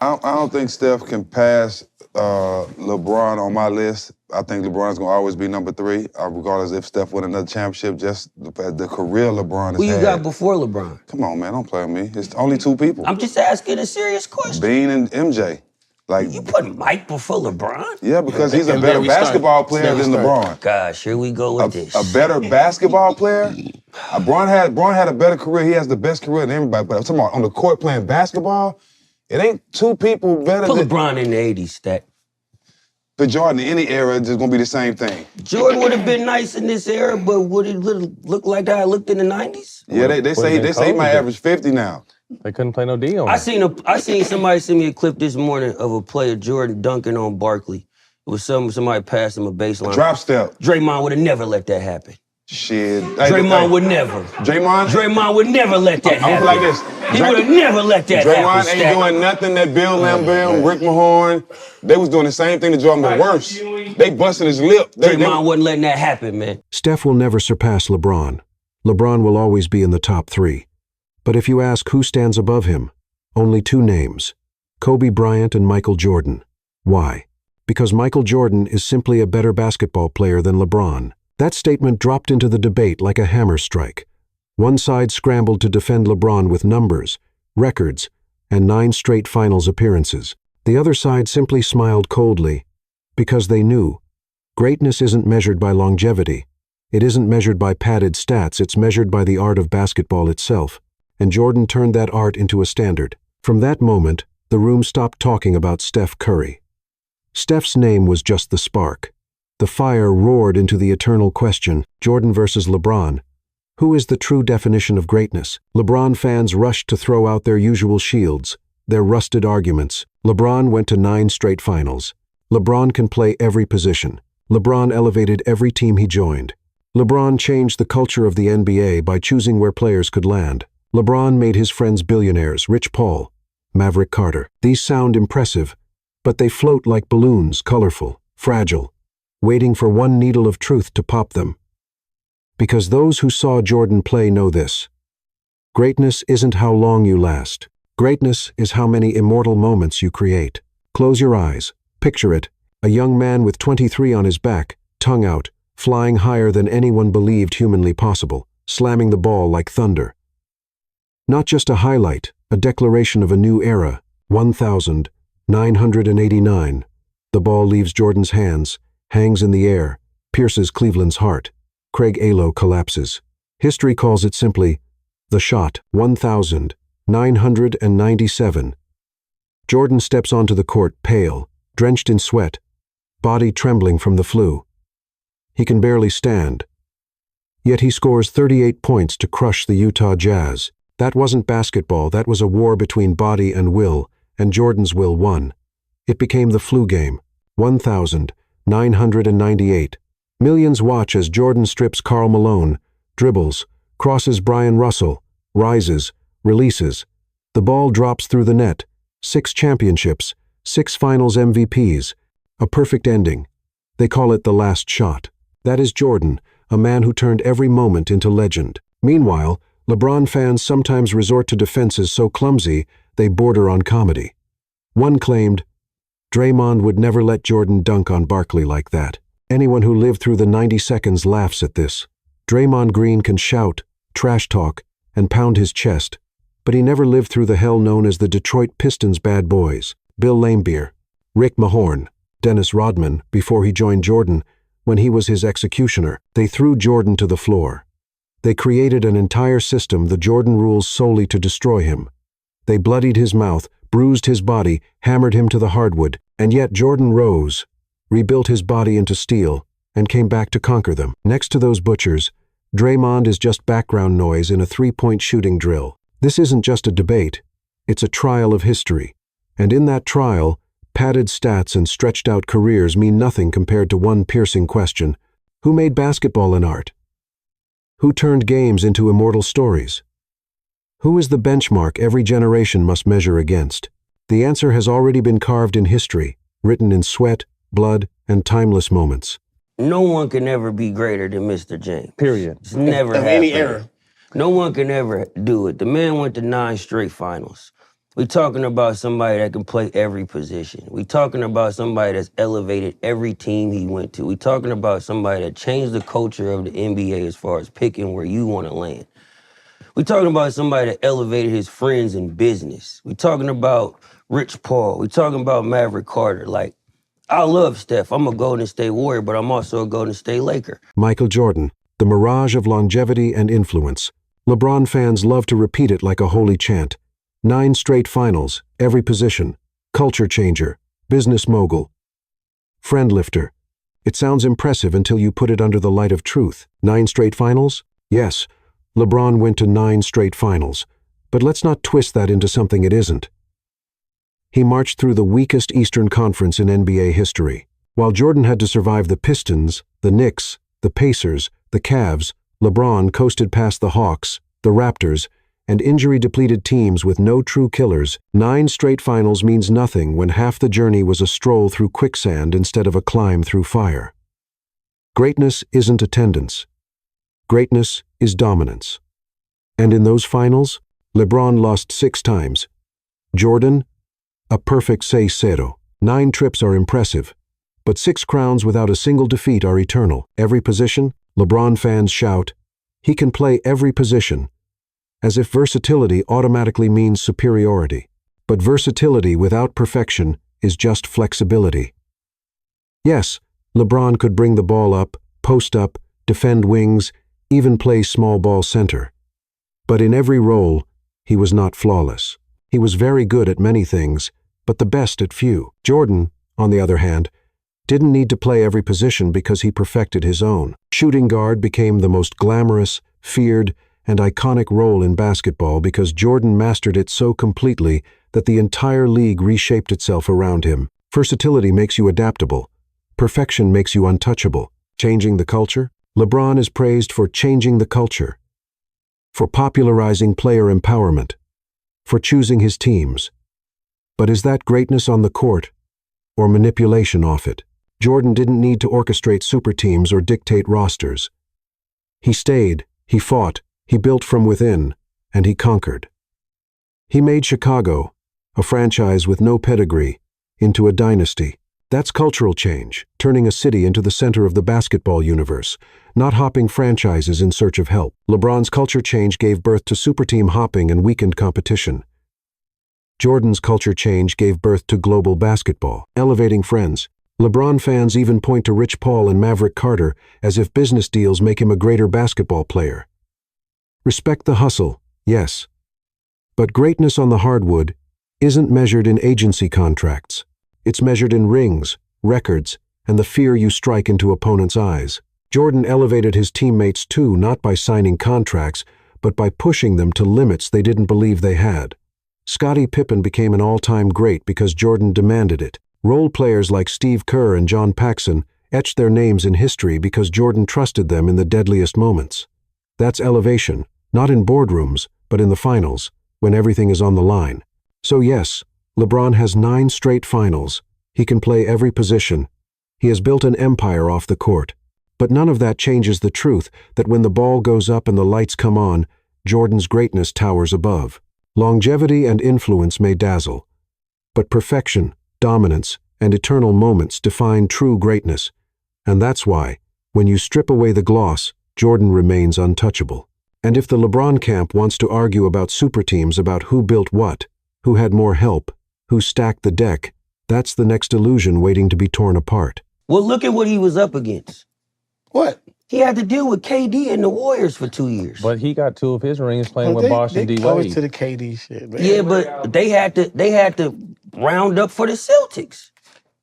I don't think Steph can pass LeBron on my list. I think LeBron's gonna always be number 3, regardless if Steph win another championship. Just the career LeBron has Who you had. got before LeBron? Come on, man, don't play with me. It's only 2 people. I'm just asking a serious question. Bean and MJ. Like, you put Mike before LeBron? Yeah, because he's a better basketball player than LeBron. Gosh, here we go with this. A better basketball player? Bron had a better career. He has the best career than everybody. But I'm talking about on the court playing basketball, it ain't 2 people better Put than LeBron in the 80s, Stat. But Jordan, in any era, it's just gonna be the same thing. Jordan would have been nice in this era, but would it look like how it looked in the 90s? Yeah, they say he might average 50 now. They couldn't play no D on I seen somebody send me a clip this morning of a player, Jordan, dunking on Barkley. It was somebody passed him a baseline. Drop step. Draymond would have never let that happen. Shit. Draymond would never. Draymond would never let that happen. I'm like this. He would have never let that happen. Draymond ain't doing nothing that Bill Lambert, Rick Mahorn, they was doing the same thing to Jordan, but worse. They busting his lip. Draymond wasn't letting that happen, man. Steph will never surpass LeBron. LeBron will always be in the top 3. But if you ask who stands above him, only 2 names, Kobe Bryant and Michael Jordan. Why? Because Michael Jordan is simply a better basketball player than LeBron. That statement dropped into the debate like a hammer strike. One side scrambled to defend LeBron with numbers, records, and 9 straight finals appearances. The other side simply smiled coldly, because they knew greatness isn't measured by longevity. It isn't measured by padded stats, it's measured by the art of basketball itself. And Jordan turned that art into a standard. From that moment, the room stopped talking about Steph Curry. Steph's name was just the spark. The fire roared into the eternal question, Jordan versus LeBron. Who is the true definition of greatness? LeBron fans rushed to throw out their usual shields, their rusted arguments. LeBron went to 9 straight finals. LeBron can play every position. LeBron elevated every team he joined. LeBron changed the culture of the NBA by choosing where players could land. LeBron made his friends billionaires, Rich Paul, Maverick Carter. These sound impressive, but they float like balloons, colorful, fragile, waiting for one needle of truth to pop them. Because those who saw Jordan play know this. Greatness isn't how long you last. Greatness is how many immortal moments you create. Close your eyes. Picture it. A young man with 23 on his back, tongue out, flying higher than anyone believed humanly possible, slamming the ball like thunder. Not just a highlight, a declaration of a new era. 1,989. The ball leaves Jordan's hands, hangs in the air, pierces Cleveland's heart. Craig Alo collapses. History calls it simply, the shot. 1,997. Jordan steps onto the court, pale, drenched in sweat, body trembling from the flu. He can barely stand. Yet he scores 38 points to crush the Utah Jazz. That wasn't basketball, that was a war between body and will, and Jordan's will won. It became the flu game. 1,998. Millions watch as Jordan strips Karl Malone, dribbles, crosses Brian Russell, rises, releases. The ball drops through the net. 6 championships, 6 finals MVPs. A perfect ending. They call it the last shot. That is Jordan, a man who turned every moment into legend. Meanwhile, LeBron fans sometimes resort to defenses so clumsy they border on comedy. One claimed, Draymond would never let Jordan dunk on Barkley like that. Anyone who lived through the 90 seconds laughs at this. Draymond Green can shout, trash talk, and pound his chest, but he never lived through the hell known as the Detroit Pistons bad boys, Bill Laimbeer, Rick Mahorn, Dennis Rodman, before he joined Jordan, when he was his executioner. They threw Jordan to the floor. They created an entire system, the Jordan rules, solely to destroy him. They bloodied his mouth, bruised his body, hammered him to the hardwood, and yet Jordan rose, rebuilt his body into steel, and came back to conquer them. Next to those butchers, Draymond is just background noise in a 3-point shooting drill. This isn't just a debate, it's a trial of history. And in that trial, padded stats and stretched-out careers mean nothing compared to one piercing question. Who made basketball an art? Who turned games into immortal stories? Who is the benchmark every generation must measure against? The answer has already been carved in history, written in sweat, blood, and timeless moments. No one can ever be greater than Mr. James. Period. It's never Of happened. any era. No one can ever do it. The man went to 9 straight finals. We talking about somebody that can play every position. We talking about somebody that's elevated every team he went to. We talking about somebody that changed the culture of the NBA as far as picking where you want to land. We talking about somebody that elevated his friends in business. We talking about Rich Paul. We talking about Maverick Carter. Like, I love Steph. I'm a Golden State Warrior, but I'm also a Golden State Laker. Michael Jordan, the mirage of longevity and influence. LeBron fans love to repeat it like a holy chant. 9 straight finals, every position, culture changer, business mogul, friend lifter. It sounds impressive until you put it under the light of truth. 9 straight finals? Yes, LeBron went to 9 straight finals. But let's not twist that into something it isn't. He marched through the weakest Eastern Conference in NBA history. While Jordan had to survive the Pistons, the Knicks, the Pacers, the Cavs, LeBron coasted past the Hawks, the Raptors, and injury-depleted teams with no true killers. 9 straight finals means nothing when half the journey was a stroll through quicksand instead of a climb through fire. Greatness isn't attendance. Greatness is dominance. And in those finals, LeBron lost 6 times. Jordan, a perfect 6-0. 9 trips are impressive, but 6 crowns without a single defeat are eternal. Every position, LeBron fans shout, he can play every position, as if versatility automatically means superiority. But versatility without perfection is just flexibility. Yes, LeBron could bring the ball up, post up, defend wings, even play small ball center. But in every role, he was not flawless. He was very good at many things, but the best at few. Jordan, on the other hand, didn't need to play every position because he perfected his own. Shooting guard became the most glamorous, feared, and iconic role in basketball because Jordan mastered it so completely that the entire league reshaped itself around him. Versatility makes you adaptable. Perfection makes you untouchable. Changing the culture? LeBron is praised for changing the culture, for popularizing player empowerment, for choosing his teams. But is that greatness on the court or manipulation off it? Jordan didn't need to orchestrate super teams or dictate rosters. He stayed, he fought, he built from within, and he conquered. He made Chicago, a franchise with no pedigree, into a dynasty. That's cultural change, turning a city into the center of the basketball universe, not hopping franchises in search of help. LeBron's culture change gave birth to superteam hopping and weakened competition. Jordan's culture change gave birth to global basketball, elevating friends. LeBron fans even point to Rich Paul and Maverick Carter as if business deals make him a greater basketball player. Respect the hustle, yes. But greatness on the hardwood isn't measured in agency contracts. It's measured in rings, records, and the fear you strike into opponents' eyes. Jordan elevated his teammates too, not by signing contracts, but by pushing them to limits they didn't believe they had. Scottie Pippen became an all-time great because Jordan demanded it. Role players like Steve Kerr and John Paxson etched their names in history because Jordan trusted them in the deadliest moments. That's elevation, not in boardrooms, but in the finals, when everything is on the line. So yes, LeBron has 9 straight finals. He can play every position. He has built an empire off the court. But none of that changes the truth that when the ball goes up and the lights come on, Jordan's greatness towers above. Longevity and influence may dazzle, but perfection, dominance, and eternal moments define true greatness. And that's why, when you strip away the gloss, Jordan remains untouchable. And if the LeBron camp wants to argue about super teams, about who built what, who had more help, who stacked the deck, that's the next illusion waiting to be torn apart. Well, look at what he was up against. What? He had to deal with KD and the Warriors for 2 years. But he got 2 of his rings playing with Bosh and D They always Wade. to the KD shit, man. Yeah, but they had to round up for the Celtics.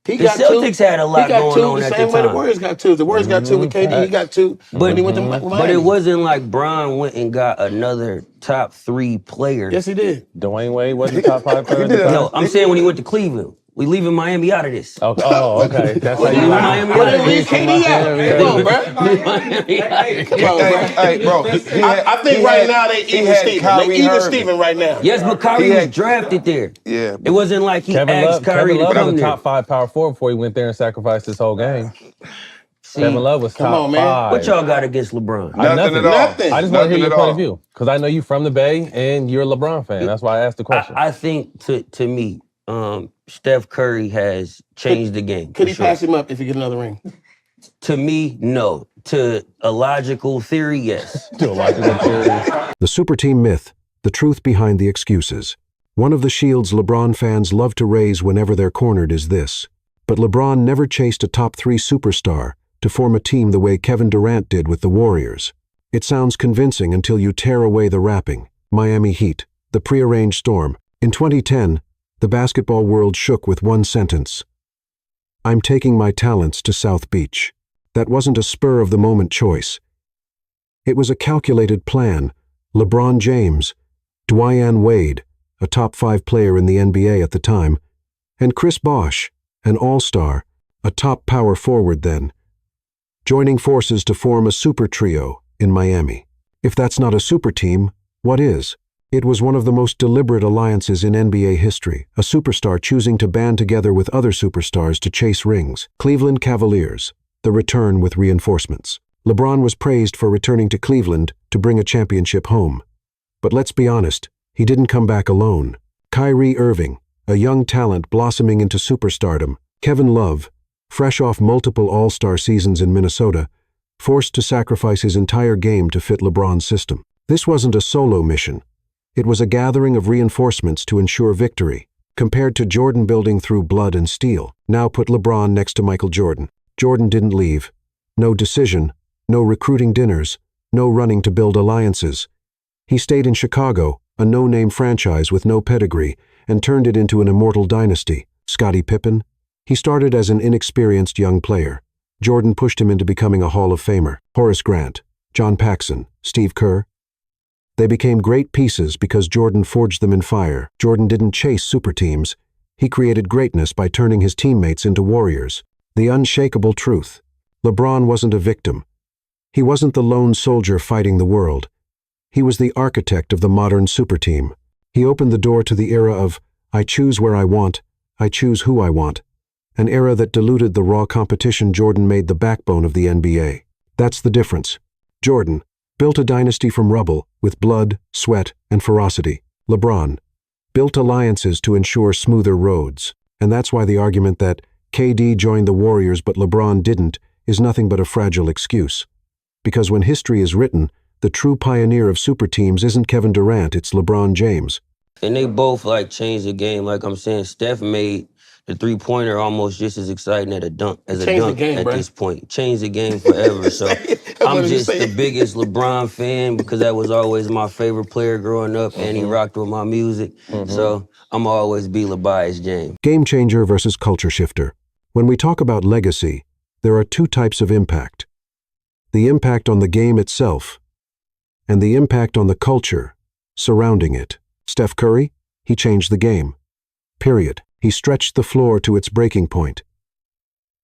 He The got Celtics had a lot he got going 2 on the at same the way the time. Warriors got 2. The Warriors got 2 with KD. He got 2 when he went to Miami. But it wasn't like Bron went and got another top 3 player. Yes, he did. Dwayne Wade wasn't top 5 player. No, I'm saying when he went to Cleveland. We leaving Miami out of this. Oh, okay. That's how you Miami Where out they of leave this. KD out? Come on, bro. Miami out of this. Come on, bro. Hey, bro. I think right now they even Steven. They even Steven right now. Yes, but Kyrie was drafted there. Yeah. It wasn't like he Kevin asked Love, Kyrie Kevin to Love come was a there. top 5 power forward before he went there and sacrificed his whole game. Kevin Love was Come top on, man. 5. What y'all got against LeBron? Nothing at all. Nothing. I just want to hear your Nothing at point all. of view because I know you from the Bay and you're a LeBron fan. That's why I asked the question. I think to me, Steph Curry has changed the game. Could for he sure. pass him up if he get another ring? To me, no. To a logical theory, yes. To a logical theory. The super team myth, the truth behind the excuses. One of the shields LeBron fans love to raise whenever they're cornered is this. But LeBron never chased a top 3 superstar to form a team the way Kevin Durant did with the Warriors. It sounds convincing until you tear away the wrapping. Miami Heat, the prearranged storm. In 2010, the basketball world shook with one sentence. I'm taking my talents to South Beach. That wasn't a spur-of-the-moment choice. It was a calculated plan. LeBron James, Dwyane Wade, a top 5 player in the NBA at the time, and Chris Bosh, an all-star, a top power forward then, joining forces to form a super trio in Miami. If that's not a super team, what is? It was one of the most deliberate alliances in NBA history, a superstar choosing to band together with other superstars to chase rings. Cleveland Cavaliers, the return with reinforcements. LeBron was praised for returning to Cleveland to bring a championship home. But let's be honest, he didn't come back alone. Kyrie Irving, a young talent blossoming into superstardom. Kevin Love, fresh off multiple all-star seasons in Minnesota, forced to sacrifice his entire game to fit LeBron's system. This wasn't a solo mission. It was a gathering of reinforcements to ensure victory. Compared to Jordan building through blood and steel, now put LeBron next to Michael Jordan. Jordan didn't leave. No decision, no recruiting dinners, no running to build alliances. He stayed in Chicago, a no-name franchise with no pedigree, and turned it into an immortal dynasty. Scottie Pippen? He started as an inexperienced young player. Jordan pushed him into becoming a Hall of Famer. Horace Grant, John Paxson, Steve Kerr. They became great pieces because Jordan forged them in fire. Jordan didn't chase super teams. He created greatness by turning his teammates into warriors. The unshakable truth. LeBron wasn't a victim. He wasn't the lone soldier fighting the world. He was the architect of the modern super team. He opened the door to the era of, I choose where I want, I choose who I want, an era that diluted the raw competition Jordan made the backbone of the NBA. That's the difference. Jordan built a dynasty from rubble with blood, sweat, and ferocity. LeBron built alliances to ensure smoother roads. And that's why the argument that KD joined the Warriors but LeBron didn't is nothing but a fragile excuse. Because when history is written, the true pioneer of super teams isn't Kevin Durant, it's LeBron James. And they both changed the game. Like I'm saying, Steph made the three-pointer almost just as exciting as a dunk at this point. Changed the game forever. So I'm just the biggest LeBron fan because that was always my favorite player growing up, and he rocked with my music. So I'm always be LeBron James. Game changer versus culture shifter. When we talk about legacy, there are 2 types of impact. The impact on the game itself, and the impact on the culture surrounding it. Steph Curry, he changed the game. Period. He stretched the floor to its breaking point.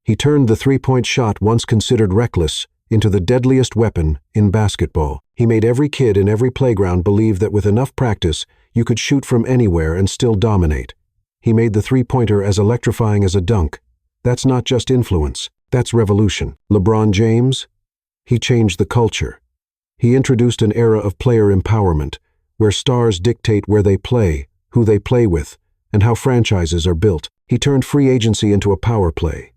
He turned the three-point shot once considered reckless into the deadliest weapon in basketball. He made every kid in every playground believe that with enough practice, you could shoot from anywhere and still dominate. He made the three-pointer as electrifying as a dunk. That's not just influence, that's revolution. LeBron James, he changed the culture. He introduced an era of player empowerment, where stars dictate where they play, who they play with, and how franchises are built. He turned free agency into a power play.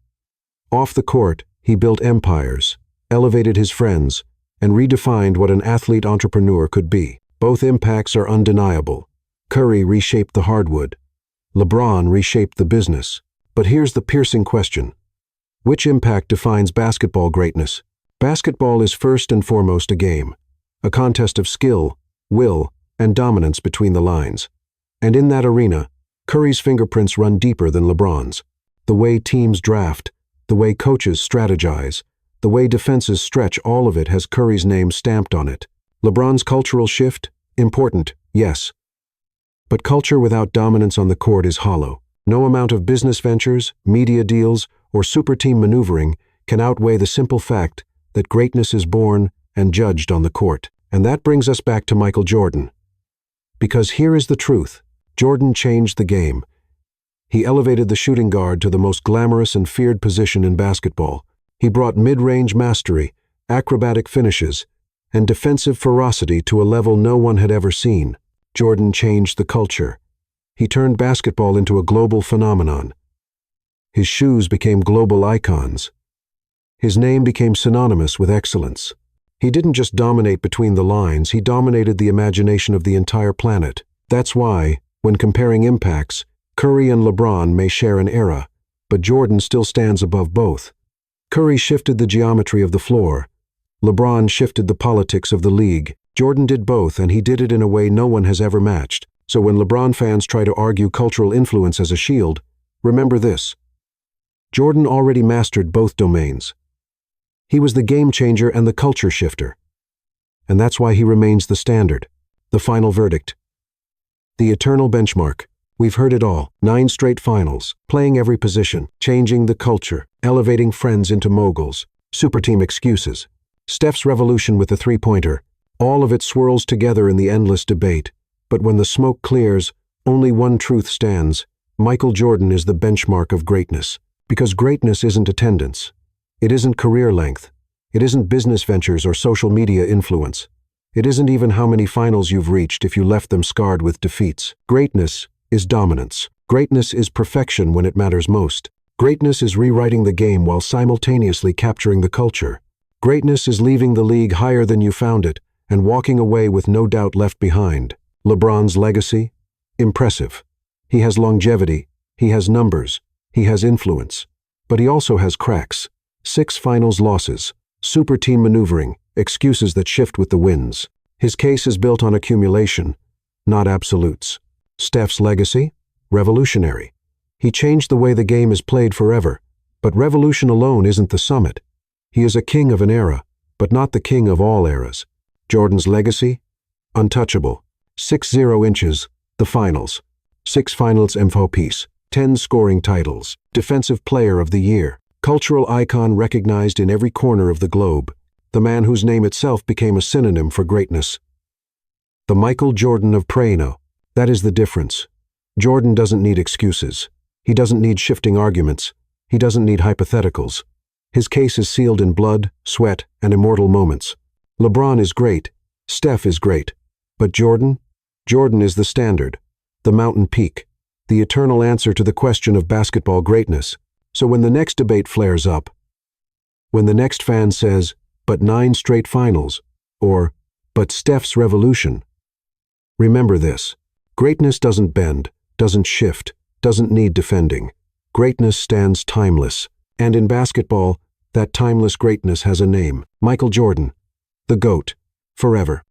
Off the court, he built empires, elevated his friends, and redefined what an athlete entrepreneur could be. Both impacts are undeniable. Curry reshaped the hardwood. LeBron reshaped the business. But here's the piercing question. Which impact defines basketball greatness? Basketball is first and foremost a game, a contest of skill, will, and dominance between the lines. And in that arena, Curry's fingerprints run deeper than LeBron's. The way teams draft, the way coaches strategize, the way defenses stretch, all of it has Curry's name stamped on it. LeBron's cultural shift? Important, yes. But culture without dominance on the court is hollow. No amount of business ventures, media deals, or super team maneuvering can outweigh the simple fact that greatness is born and judged on the court. And that brings us back to Michael Jordan. Because here is the truth. Jordan changed the game. He elevated the shooting guard to the most glamorous and feared position in basketball. He brought mid-range mastery, acrobatic finishes, and defensive ferocity to a level no one had ever seen. Jordan changed the culture. He turned basketball into a global phenomenon. His shoes became global icons. His name became synonymous with excellence. He didn't just dominate between the lines, he dominated the imagination of the entire planet. That's why, when comparing impacts, Curry and LeBron may share an era, but Jordan still stands above both. Curry shifted the geometry of the floor. LeBron shifted the politics of the league. Jordan did both, and he did it in a way no one has ever matched. So when LeBron fans try to argue cultural influence as a shield, remember this. Jordan already mastered both domains. He was the game changer and the culture shifter. And that's why he remains the standard, the final verdict. The eternal benchmark. We've heard it all. 9 straight finals, playing every position, changing the culture, elevating friends into moguls, super team excuses. Steph's revolution with the three-pointer. All of it swirls together in the endless debate. But when the smoke clears, only one truth stands. Michael Jordan is the benchmark of greatness. Because greatness isn't attendance. It isn't career length. It isn't business ventures or social media influence. It isn't even how many finals you've reached if you left them scarred with defeats. Greatness is dominance. Greatness is perfection when it matters most. Greatness is rewriting the game while simultaneously capturing the culture. Greatness is leaving the league higher than you found it and walking away with no doubt left behind. LeBron's legacy? Impressive. He has longevity. He has numbers. He has influence. But he also has cracks. 6 finals losses. Super team maneuvering. Excuses that shift with the winds. His case is built on accumulation, not absolutes. Steph's legacy? Revolutionary. He changed the way the game is played forever. But revolution alone isn't the summit. He is a king of an era, but not the king of all eras. Jordan's legacy? Untouchable. 6-0 inches, the finals. 6 finals MVPs, 10 scoring titles, defensive player of the year, cultural icon recognized in every corner of the globe, the man whose name itself became a synonym for greatness. The Michael Jordan of Prano. That is the difference. Jordan doesn't need excuses. He doesn't need shifting arguments. He doesn't need hypotheticals. His case is sealed in blood, sweat, and immortal moments. LeBron is great. Steph is great. But Jordan? Jordan is the standard, the mountain peak, the eternal answer to the question of basketball greatness. So when the next debate flares up, when the next fan says, but 9 straight finals, or, but Steph's revolution, remember this. Greatness doesn't bend, doesn't shift, doesn't need defending. Greatness stands timeless. And in basketball, that timeless greatness has a name. Michael Jordan, the GOAT, forever.